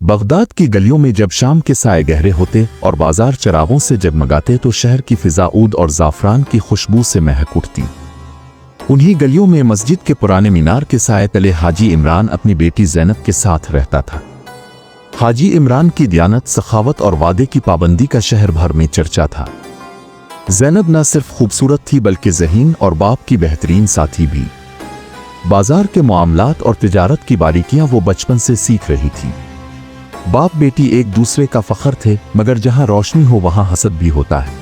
Baghdad کی گلیوں میں جب شام کے سائے گہرے ہوتے اور بازار چراغوں سے جگمگاتے تو شہر کی فضا عود اور زعفران کی خوشبو سے مہک اٹھتی۔ انہی گلیوں میں مسجد کے پرانے مینار کے سائے تلے حاجی عمران اپنی بیٹی زینب کے ساتھ رہتا تھا۔ حاجی عمران کی دیانت، سخاوت اور وعدے کی پابندی کا شہر بھر میں چرچا تھا۔ زینب نہ صرف خوبصورت تھی بلکہ ذہین اور باپ کی بہترین ساتھی بھی۔ بازار کے معاملات اور تجارت کی باریکیاں وہ بچپن سے سیکھ رہی تھی۔ باپ بیٹی ایک دوسرے کا فخر تھے، مگر جہاں روشنی ہو وہاں حسد بھی ہوتا ہے،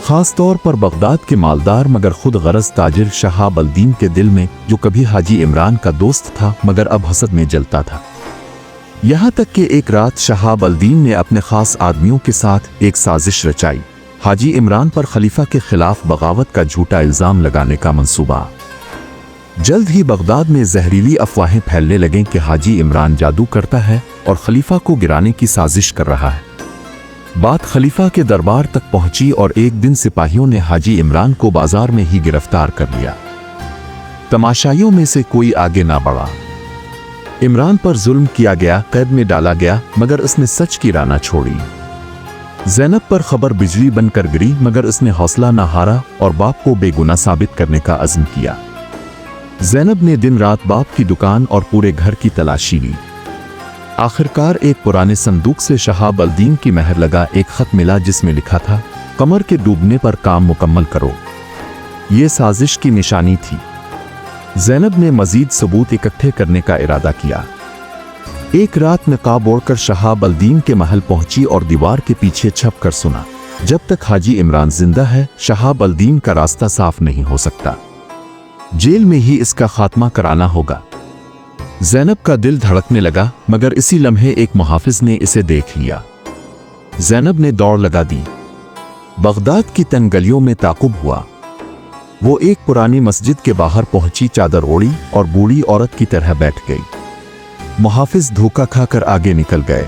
خاص طور پر بغداد کے مالدار مگر خود غرض تاجر شہاب الدین کے دل میں، جو کبھی حاجی عمران کا دوست تھا مگر اب حسد میں جلتا تھا۔ یہاں تک کہ ایک رات شہاب الدین نے اپنے خاص آدمیوں کے ساتھ ایک سازش رچائی، حاجی عمران پر خلیفہ کے خلاف بغاوت کا جھوٹا الزام لگانے کا منصوبہ۔ جلد ہی بغداد میں زہریلی افواہیں پھیلنے لگیں کہ حاجی عمران جادو کرتا ہے اور خلیفہ کو گرانے کی سازش کر رہا ہے۔ بات خلیفہ کے دربار تک پہنچی اور ایک دن سپاہیوں نے حاجی عمران کو بازار میں ہی گرفتار کر لیا۔ تماشائیوں میں سے کوئی آگے نہ بڑھا۔ عمران پر ظلم کیا گیا، قید میں ڈالا گیا، مگر اس نے سچ کی راہ نہ چھوڑی۔ زینب پر خبر بجلی بن کر گری، مگر اس نے حوصلہ نہ ہارا اور باپ کو بے گناہ ثابت کرنے کا عزم کیا۔ زینب نے دن رات باپ کی دکان اور پورے گھر کی تلاشی لی۔ آخرکار ایک پرانے صندوق سے شہاب الدین کی مہر لگا ایک خط ملا جس میں لکھا تھا، قمر کے ڈوبنے پر کام مکمل کرو۔ یہ سازش کی نشانی تھی۔ زینب نے مزید ثبوت اکٹھے کرنے کا ارادہ کیا۔ ایک رات نقاب اوڑھ کر شہاب الدین کے محل پہنچی اور دیوار کے پیچھے چھپ کر سنا، جب تک حاجی عمران زندہ ہے شہاب الدین کا راستہ صاف نہیں ہو سکتا، جیل میں ہی اس کا خاتمہ کرانا ہوگا۔ زینب کا دل دھڑکنے لگا، مگر اسی لمحے ایک محافظ نے اسے دیکھ لیا۔ زینب نے دوڑ لگا دی۔ بغداد کی تنگ گلیوں میں تعاقب ہوا۔ وہ ایک پرانی مسجد کے باہر پہنچی، چادر اوڑھی اور بوڑھی عورت کی طرح بیٹھ گئی۔ محافظ دھوکا کھا کر آگے نکل گئے۔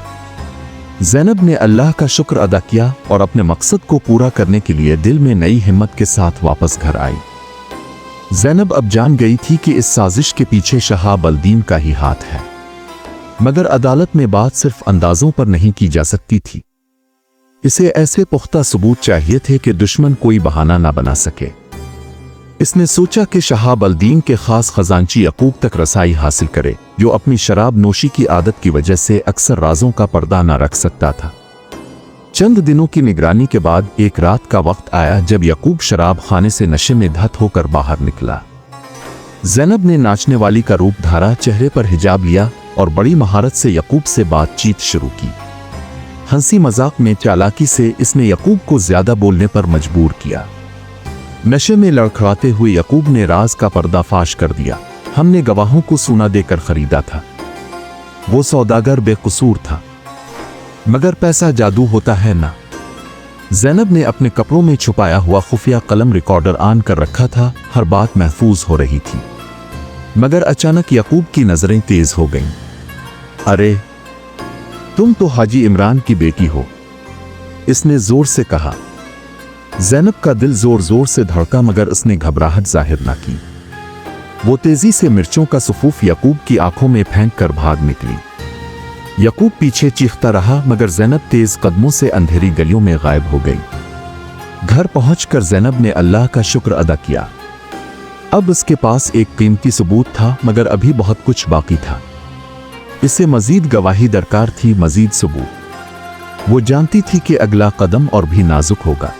زینب نے اللہ کا شکر ادا کیا اور اپنے مقصد کو پورا کرنے کے لیے دل میں نئی ہمت کے ساتھ واپس گھر آئی۔ زینب اب جان گئی تھی کہ اس سازش کے پیچھے شہاب الدین کا ہی ہاتھ ہے، مگر عدالت میں بات صرف اندازوں پر نہیں کی جا سکتی تھی۔ اسے ایسے پختہ ثبوت چاہیے تھے کہ دشمن کوئی بہانہ نہ بنا سکے۔ اس نے سوچا کہ شہاب الدین کے خاص خزانچی یعقوب تک رسائی حاصل کرے، جو اپنی شراب نوشی کی عادت کی وجہ سے اکثر رازوں کا پردہ نہ رکھ سکتا تھا۔ چند دنوں کی نگرانی کے بعد ایک رات کا وقت آیا جب یعقوب شراب خانے سے نشے میں دھت ہو کر باہر نکلا۔ زینب نے ناچنے والی کا روپ دھارا، چہرے پر حجاب لیا اور بڑی مہارت سے یعقوب سے بات چیت شروع کی۔ ہنسی مذاق میں چالاکی سے اس نے یعقوب کو زیادہ بولنے پر مجبور کیا۔ نشے میں لڑکھڑاتے ہوئے یعقوب نے راز کا پردہ فاش کر دیا، ہم نے گواہوں کو سونا دے کر خریدا تھا۔ وہ سوداگر بے قصور تھا، مگر پیسہ جادو ہوتا ہے نا۔ زینب نے اپنے کپڑوں میں چھپایا ہوا خفیہ قلم ریکارڈر آن کر رکھا تھا، ہر بات محفوظ ہو رہی تھی۔ مگر اچانک یعقوب کی نظریں تیز ہو گئیں۔ ارے تم تو حاجی عمران کی بیٹی ہو، اس نے زور سے کہا۔ زینب کا دل زور زور سے دھڑکا، مگر اس نے گھبراہٹ ظاہر نہ کی۔ وہ تیزی سے مرچوں کا صفوف یعقوب کی آنکھوں میں پھینک کر بھاگ نکلی۔ یعقوب پیچھے چیختا رہا، مگر زینب تیز قدموں سے اندھیری گلیوں میں غائب ہو گئی۔ گھر پہنچ کر زینب نے اللہ کا شکر ادا کیا۔ اب اس کے پاس ایک قیمتی ثبوت تھا، مگر ابھی بہت کچھ باقی تھا۔ اسے مزید گواہی درکار تھی، مزید ثبوت۔ وہ جانتی تھی کہ اگلا قدم اور بھی نازک ہوگا،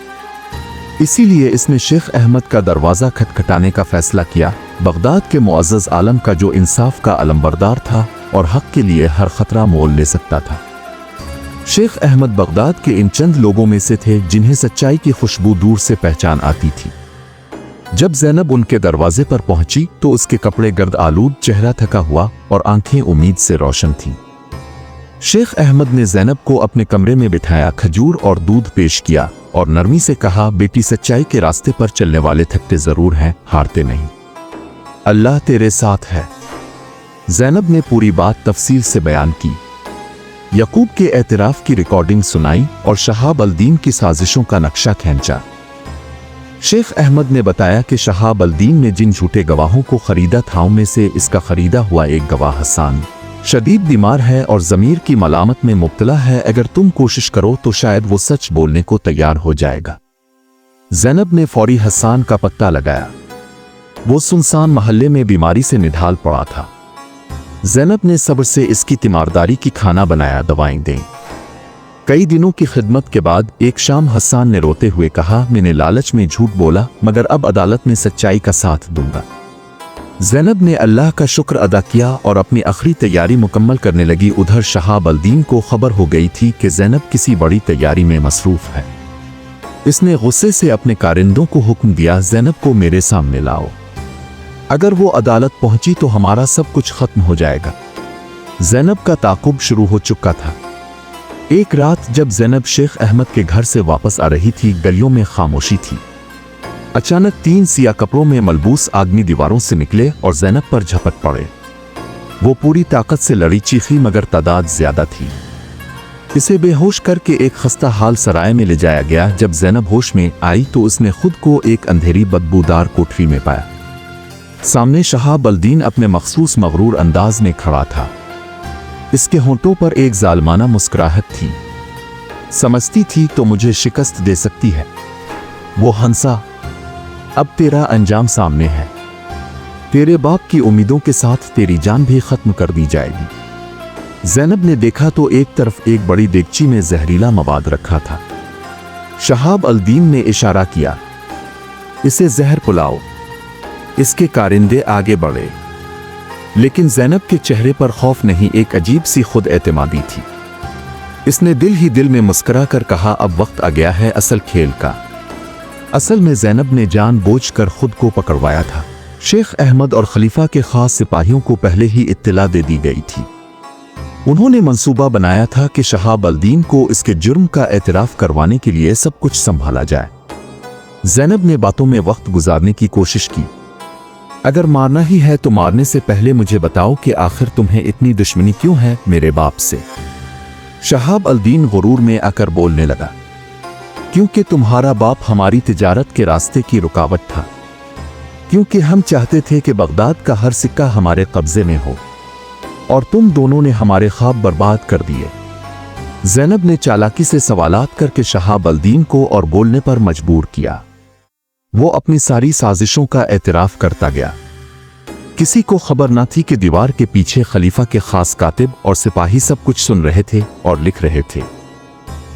اسی لیے اس نے شیخ احمد کا دروازہ کھٹکھٹانے کا فیصلہ کیا، بغداد کے معزز عالم کا جو انصاف کا علمبردار تھا اور حق کے لیے ہر خطرہ مول لے سکتا تھا۔ شیخ احمد بغداد کے ان چند لوگوں میں سے تھے جنہیں سچائی کی خوشبو دور سے پہچان آتی تھی۔ جب زینب ان کے دروازے پر پہنچی تو اس کے کپڑے گرد آلود، چہرہ تھکا ہوا اور آنکھیں امید سے روشن تھیں۔ شیخ احمد نے زینب کو اپنے کمرے میں بٹھایا، کھجور اور دودھ پیش کیا اور نرمی سے کہا، بیٹی سچائی کے راستے پر چلنے والے تھکتے ضرور ہیں، ہارتے نہیں۔ اللہ تیرے ساتھ ہے۔ زینب نے پوری بات تفصیل سے بیان کی، یعقوب کے اعتراف کی ریکارڈنگ سنائی اور شہاب الدین کی سازشوں کا نقشہ کھینچا۔ شیخ احمد نے بتایا کہ شہاب الدین نے جن جھوٹے گواہوں کو خریدا تھا ان میں سے اس کا خریدا ہوا ایک گواہ حسان शदीद बीमार है और ज़मीर की मलामत में मुब्तला है। अगर तुम कोशिश करो तो शायद वो सच बोलने को तैयार हो जाएगा। ज़ैनब ने फौरी हसन का पत्ता लगाया। वो सुनसान महल्ले में बीमारी से निढाल पड़ा था। ज़ैनब ने सब्र से इसकी तीमारदारी की खाना बनाया, दवाएं दें। कई दिनों की खिदमत के बाद एक शाम हसन ने रोते हुए कहा, मैंने लालच में झूठ बोला, मगर अब अदालत में सच्चाई का साथ दूंगा। ज़ैनब ने अल्लाह का शुक्र अदा किया और अपनी आखिरी तैयारी मुकम्मल करने लगी। उधर शहाब अल-दीन को खबर हो गई थी कि ज़ैनब किसी बड़ी तैयारी में मसरूफ़ है। इसने गुस्से से अपने कारिंदों को हुक्म दिया, ज़ैनब को मेरे सामने लाओ। अगर वो अदालत पहुंची तो हमारा सब कुछ खत्म हो जाएगा। ज़ैनब का ताक़ुब शुरू हो चुका था। एक रात जब ज़ैनब शेख अहमद के घर से वापस आ रही थी, गलियों में खामोशी थी। अचानक 3 सिया कपड़ों में मलबूस आदमी दीवारों से निकले और ज़ैनब पर झपट पड़े। वो पूरी ताकत से लड़ी, चीखी, मगर तादाद ज्यादा थी। इसे बेहोश करके एक खस्ता हाल सराय में ले जाया गया। जब ज़ैनब होश में आई तो उसने खुद को एक अंधेरी बदबूदार कोठरी में पाया। सामने शहाब अल-दीन अपने मखसूस मगरूर अंदाज में खड़ा था। इसके होंठों पर एक जालमाना मुस्कुराहट थी। समझती थी तो मुझे शिकस्त दे सकती है। वो हंसा, अब तेरा अंजाम सामने है। तेरे बाप की उम्मीदों के साथ तेरी जान भी खत्म कर दी जाएगी। ज़ैनब ने देखा तो एक तरफ एक बड़ी देगची में जहरीला मवाद रखा था। शहाब अल-दीन ने इशारा किया, इसे जहर पिलाओ। इसके कारिंदे आगे बढ़े, लेकिन ज़ैनब के चेहरे पर खौफ नहीं, एक अजीब सी खुद एतमादी थी। इसने दिल ही दिल में मुस्कुरा कर कहा, अब वक्त आ गया है असल खेल का। असल में ज़ैनब ने जानबूझकर खुद को पकड़वाया था। शेख अहमद और खलीफा के खास सिपाहियों को पहले ही इत्तला दे दी गई थी। उन्होंने मंसूबा बनाया था कि शहाब अल-दीन को इसके जुर्म का एतराफ़ करवाने के लिए सब कुछ संभाला जाए। ज़ैनब ने बातों में वक्त गुजारने की कोशिश की। अगर मारना ही है तो मारने से पहले मुझे बताओ कि आखिर तुम्हें इतनी दुश्मनी क्यों है मेरे बाप से। शहाब अल-दीन गुरूर में आकर बोलने लगा, क्योंकि तुम्हारा बाप हमारी तिजारत के रास्ते की रुकावट था। क्योंकि हम चाहते थे कि बगदाद का हर सिक्का हमारे कब्जे में हो, और तुम दोनों ने हमारे ख्वाब बर्बाद कर दिए। ज़ैनब ने चालाकी से सवालात करके शहाब अल-दीन को और बोलने पर मजबूर किया। वो अपनी सारी साजिशों का एतराफ़ करता गया। किसी को खबर न थी कि दीवार के पीछे खलीफा के खास कातिब और सिपाही सब कुछ सुन रहे थे और लिख रहे थे।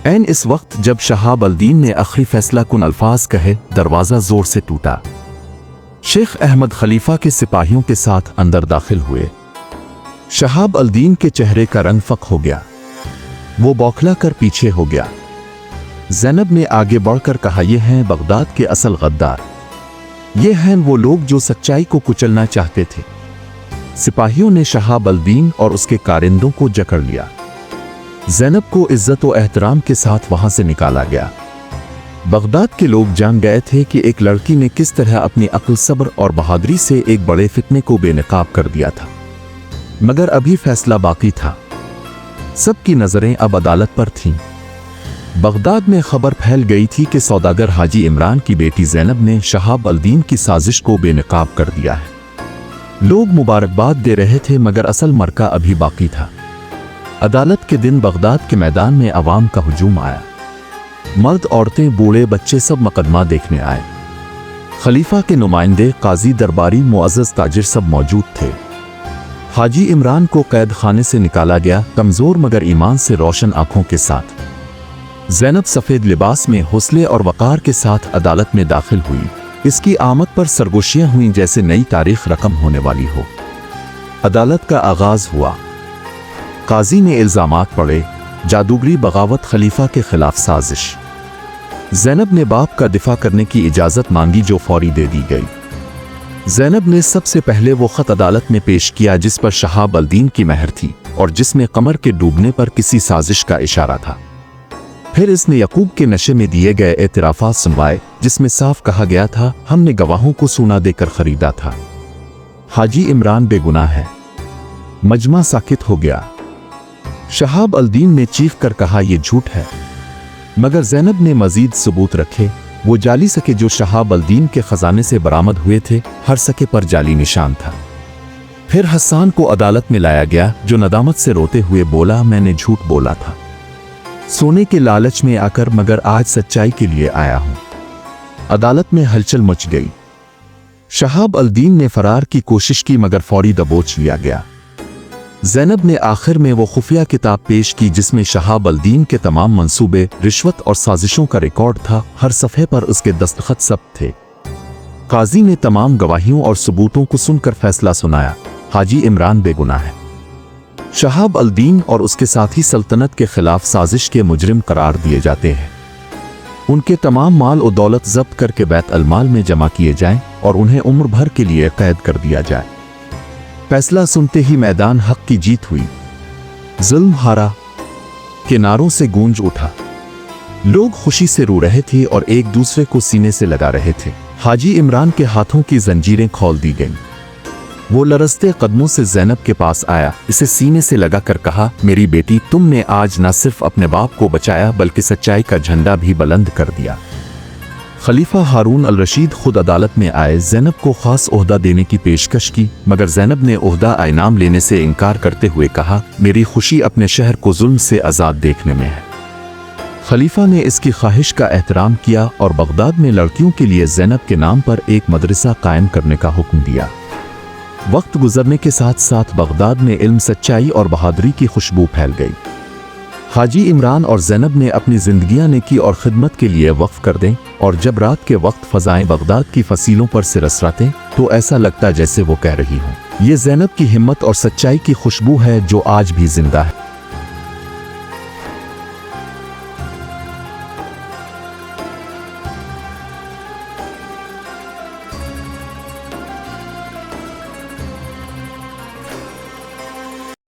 ऐन इस वक्त जब शहाब अल-दीन ने आखिरी फैसला कुन अल्फाज कहे, दरवाज़ा जोर से टूटा। शेख अहमद खलीफा के सिपाहियों के साथ अंदर दाखिल हुए। शहाब अल-दीन के चेहरे का रंग फक हो गया। वो बौखला कर पीछे हो गया। ज़ैनब ने आगे बढ़कर कहा, ये हैं बगदाद के असल गद्दार। ये हैं वो लोग जो सच्चाई को कुचलना चाहते थे। सिपाहियों ने शहाब अल-दीन और उसके कारिंदों को जकड़ लिया। ज़ैनब को इज्जत और एहतराम के साथ वहां से निकाला गया। बगदाद के लोग जान गए थे कि एक लड़की ने किस तरह अपनी अक्ल, सब्र और बहादुरी से एक बड़े फितने को बेनकाब कर दिया था। मगर अभी फैसला बाकी था। सबकी नजरें अब अदालत पर थीं। बगदाद में खबर फैल गई थी कि सौदागर हाजी इमरान की बेटी ज़ैनब ने शहाब अल-दीन की साजिश को बेनकाब कर दिया है। लोग मुबारकबाद दे रहे थे, मगर असल मरका अभी बाकी था। अदालत के दिन बगदाद के मैदान में अवाम का हुजूम आया। मर्द, औरतें, बूढ़े, बच्चे सब मुकदमा देखने आए। खलीफा के नुमाइंदे, काजी, दरबारी, मुअज़्ज़ज़, ताजिर सब मौजूद थे। हाजी इमरान को कैद खाने से निकाला गया, कमज़ोर मगर ईमान से रोशन आंखों के साथ। ज़ैनब सफ़ेद लिबास में हौसले और वक़ार के साथ अदालत में दाखिल हुई। इसकी आमद पर सरगोशियाँ हुईं जैसे नई तारीख रकम होने वाली हो। अदालत का आगाज़ हुआ। काजी ने इल्ज़ामात पढ़े, जादूगरी, बगावत, खलीफा के खिलाफ साजिश। ज़ैनब ने बाप का दिफा करने की इजाज़त मांगी, जो फौरी दे दी गई। ज़ैनब ने सबसे पहले वो ख़त अदालत में पेश किया जिस पर शहाब अल-दीन की मेहर थी और जिसमें कमर के डूबने पर किसी साजिश का इशारा था। फिर इसने यकूब के नशे में दिए गए एतराफ़ात सुनवाए, जिसमें साफ कहा गया था, हमने गवाहों को सोना देकर खरीदा था। हाजी इमरान बेगुनाह है। मजमा साकित हो गया। शहाब अल-दीन ने चीख कर कहा, यह झूठ है। मगर ज़ैनब ने मजीद सबूत रखे। वो जाली सके जो शहाब अल-दीन के खजाने से बरामद हुए थे, हर सके पर जाली निशान था। फिर हसन को अदालत में लाया गया, जो नदामत से रोते हुए बोला, मैंने झूठ बोला था सोने के लालच में आकर, मगर आज सच्चाई के लिए आया हूं। अदालत में हलचल मच गई। शहाब अल-दीन ने फरार की कोशिश की, मगर फौरी दबोच लिया गया। ज़ैनब ने आखिर में वो खुफिया किताब पेश की जिसमें शहाब अल-दीन के तमाम मंसूबे, रिश्वत और साजिशों का रिकॉर्ड था। हर सफ़े पर उसके दस्तखत सब थे। काजी ने तमाम गवाहियों और सबूतों को सुनकर फैसला सुनाया, हाजी इमरान बेगुनाह है। शहाब अल-दीन और उसके साथी सल्तनत के खिलाफ साजिश के मुजरिम करार दिए जाते हैं। उनके तमाम माल और दौलत जब्त करके बैत अल-माल में जमा किए जाएं और उन्हें उम्र भर के लिए कैद कर दिया जाए। फैसला सुनते ही मैदान हक की जीत हुई। जुल्म हारा के नारों से गूंज उठा। लोग खुशी से रो रहे थे और एक दूसरे को सीने से लगा रहे थे। हाजी इमरान के हाथों की जंजीरें खोल दी गईं। वो लरजते कदमों से ज़ैनब के पास आया, इसे सीने से लगाकर कहा, मेरी बेटी, तुमने आज न सिर्फ अपने बाप को बचाया बल्कि सच्चाई का झंडा भी बुलंद कर दिया। खलीफा हारून अल रशीद खुद अदालत में आए, ज़ैनब को खास ओहदा देने की पेशकश की, मगर ज़ैनब ने ओहदा इनाम लेने से इनकार करते हुए कहा, मेरी खुशी अपने शहर को जुल्म से आज़ाद देखने में है। खलीफा ने इसकी ख्वाहिश का एहतराम किया और बगदाद में लड़कियों के लिए ज़ैनब के नाम पर एक मदरसा कायम करने का हुक्म दिया। वक्त गुजरने के साथ साथ बगदाद में इल्म, सच्चाई और बहादुरी की खुशबू फैल गई। हाजी इमरान और ज़ैनब ने अपनी जिंदगियां नेकी और खिदमत के लिए वक्फ कर दें, और जब रात के वक्त फ़ज़ाएं बगदाद की फसीलों पर सिरसरातें तो ऐसा लगता जैसे वो कह रही हों, ये ज़ैनब की हिम्मत और सच्चाई की खुशबू है जो आज भी जिंदा है।